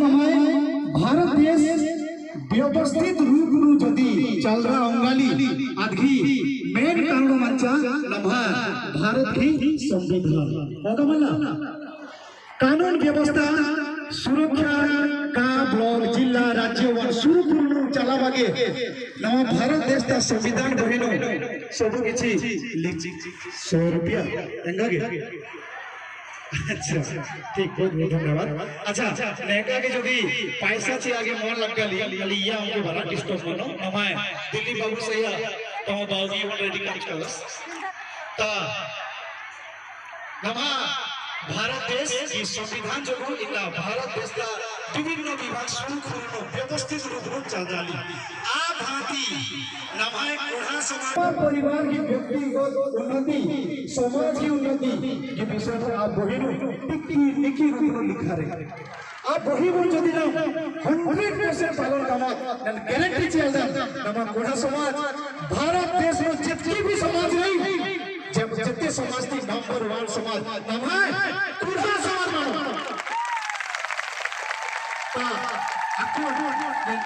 नमाय भारत देश व्यवस्थित रूप नु जदी चल रहा अंगाली आदगी मेन कारण मंचा नभा भारत की संविधान होगा कानून व्यवस्था सुरक्षा का ब्लॉक जिला राज्य व सुरक्षित चलावागे नवा भारत देश का संविधान बहिनो सब किछि 100 रुपया एंगागे अच्छा ठीक बहुत बहुत धन्यवाद। अच्छा नेका के जदी पैसा से आगे मन लग गली लिया हमके बड़ा डिस्टर्ब मनो नमाय दिल्ली बाबू सैया तो बाबू रेडी कर कलस ता नमा भारत देश की संविधान जो इतना भारत देश का विभिन्न विभाग सुरक्षित व्यवस्थित रूप में चल रही आ भांति नमाय कोढ़ा समाज परिवार की व्यक्तिगत उन्नति समाज की उन्नति के विषय में आप बहिनो टिकी रूप में लिखा रहे आप बहिनो जदि ना 100% पालन कमा गारंटी चल नमा कोढ़ा समाज भारत देश में जितनी भी समाज रही जब जितने समाज की नंबर 1 समाज नमाय कोढ़ा समाज मानो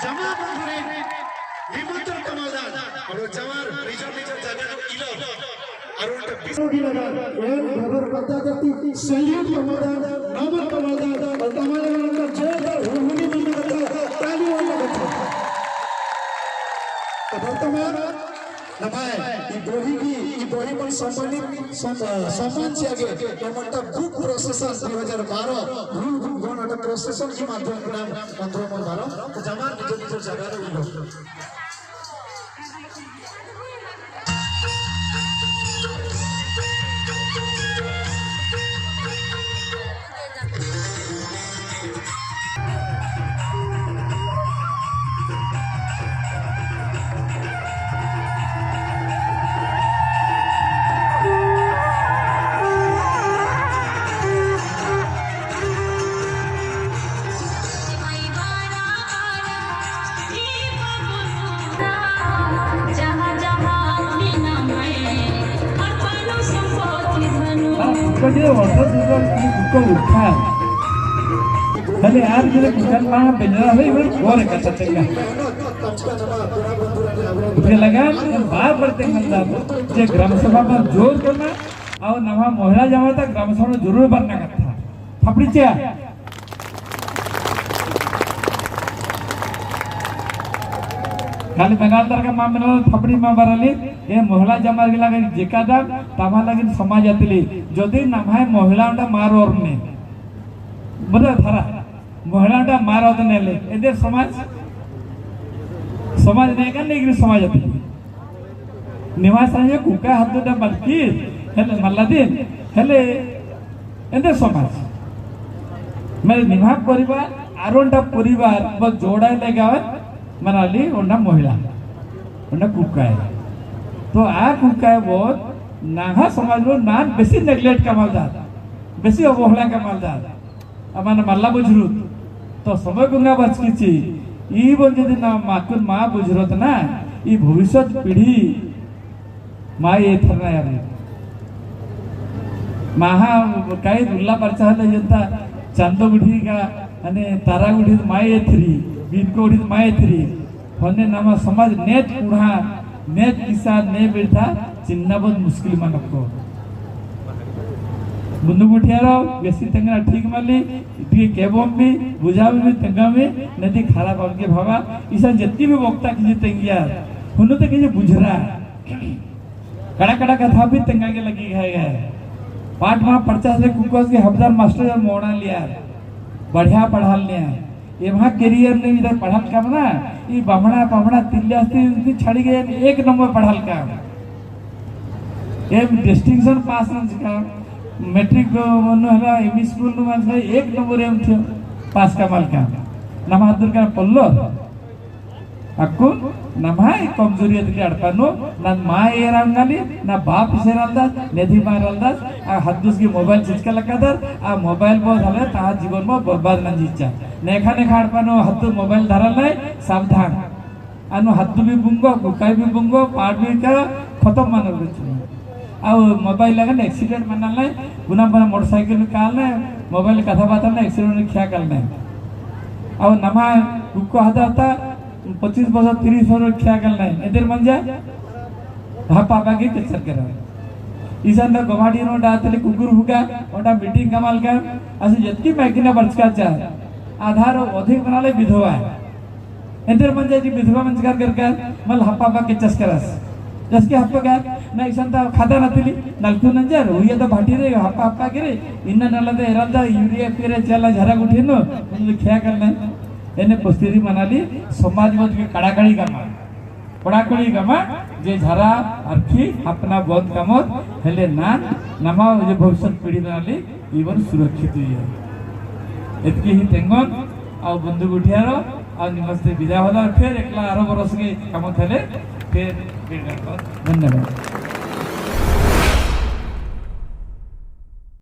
जमा बंधुरे विमंत्रण कमालदार और जवार निजर जगह किलो और उनका बिस्की लगा एक खबर करता जाती संयुक्त कमालदार नमन कमालदार और कमालदार का जय होली में लगता ताली लगता तो वर्तमान नमाय ई बोही पर सम्मानित सम्मान से आगे केवलटा बुक प्रोसेसन 2012 रूल बुक गणना प्रोसेसन के माध्यम से नाम 15 तो जमा निज जगह रे जो वर्षा दूर को उठा भले यार जो कुछ मां बेजरा है वो और का चलेगा मुझे लगा बार पड़ते मतलब जे ग्राम सभा में जोर करना और नवा महिला जमा तक ग्राम सभा में जरूर बनना था थपड़ी चे खाली बेगालदार का मामला थपड़ी में बरली ये महिला जमा के लगे जेकादा तमा लगे समाज आतली जदि नमाय महिलाटा मार ओरने बड़ा थारा महिलाटा मार ओदने ले एदे समाज ने का नेगरी समाज आतली निवास आहे कुका हद्दटा बल्कि हेले मल्लादीन हेले एदे समाज मेरे निभा परिवार आरोंटा परिवार ब जोड़ा लेगा मनाली ओंडा महिला ओंडा कुका है तो आ कुका वो नाहा समाज रो ना बेसी नेग्लेक्ट का मालदार बेसी अवहेला का मालदार अमान मल्ला बुझरुत तो समय गुंगा बच किछि ई बन जदि ना माकुन मा बुझरत ना ई भविष्य पीढ़ी मा ये थरना यार माहा काही दुल्ला परचा हले जनता चांदो गुठी का अने तारा गुठी मा ये थरी बिन को गुठी मा ये थरी होने नामा समाज नेत कुढ़ा नेत किसान ने बैठा चिन्ना बहुत मुश्किल मानको मुंदु गुठियारो बेसी तंगरा ठीक माली इतके केबम भी बुझाव भी तंगा में नदी खराब होके भावा इसा जत्ती भी वक्ता की तंगिया हुनो तो के बुझरा कड़ा कड़ा कथा भी तंगा के लगी है पाठ वहां पर्चा से कुकोस के हफ्तार मास्टर मोड़ा लिया बढ़िया पढ़ा लिया ये वहां करियर ने इधर पढ़ल का ना ये बामणा पामणा तिल्लास्ती छड़ी गए 1 नंबर पढ़ल का ए डिस्टिंक्शन पास का मैट्रिक मन हला एमई स्कूल नु माने 1 नंबर एम थियो पास का माल का नमा दुर्गा पल्लो अक्कु नमाय कमजोरी अदली अडपानो ना माय एरांगाली ना बाप सेरालदा नेधी मारलदा आ हद्दुस की मोबाइल चिचका लकादर आ मोबाइल बो झाले ता जीवन में बर्बाद ना जीचा नेखा नेखा अडपानो हद्दु मोबाइल धरल नाही सावधान अनु हद्दु भी बुंगो गुकाई भी बुंगो पाट भी का खत्म मानल गछु आ मोबाइल लगन एक्सीडेंट मानल नाही गुना बना मोटरसाइकिल में काल नाही मोबाइल कथा बात नाही एक्सीडेंट खिया काल नाही ଆଉ ନାମା କୁକ ହାତ ହାତା 25 ବର୍ଷ 30 ବର୍ଷ ଖିଆ ଗଲ ନାହିଁ ଏদের ମଞ୍ଜା ହାପା ବାକି କେଚର କରା ईशान गवाड़ी नो डातले कुकुर हुका ओटा मीटिंग कमाल का असि जतकी मैकिना बरचका चा आधार अधिक बनाले विधवा एंटर मंजे जी विधवा मंजकार करका मल हप्पा बा के चस्करस जसके हप्पा का ना ईशान ता खाता नतली नलकु नंजर हुई तो भाटी रे हप्पा हप्पा करे इन्ना नलदे एरलदा यूरिया पेरे चला झरा गुठिनो मुझे ख्या करना एने परिस्थिति मनाली समाज में के कड़ाकड़ी कामा कड़ाकड़ी कामा जे झरा अरखी अपना बहुत कामत हेले ना नमा जे भविष्य पीढ़ी नाली इवन सुरक्षित है एतकी ही तेंगन आ बंधु गुठियार आ निमस्ते विदा होला फिर एकला 8 बरस के काम थले फिर धन्यवाद।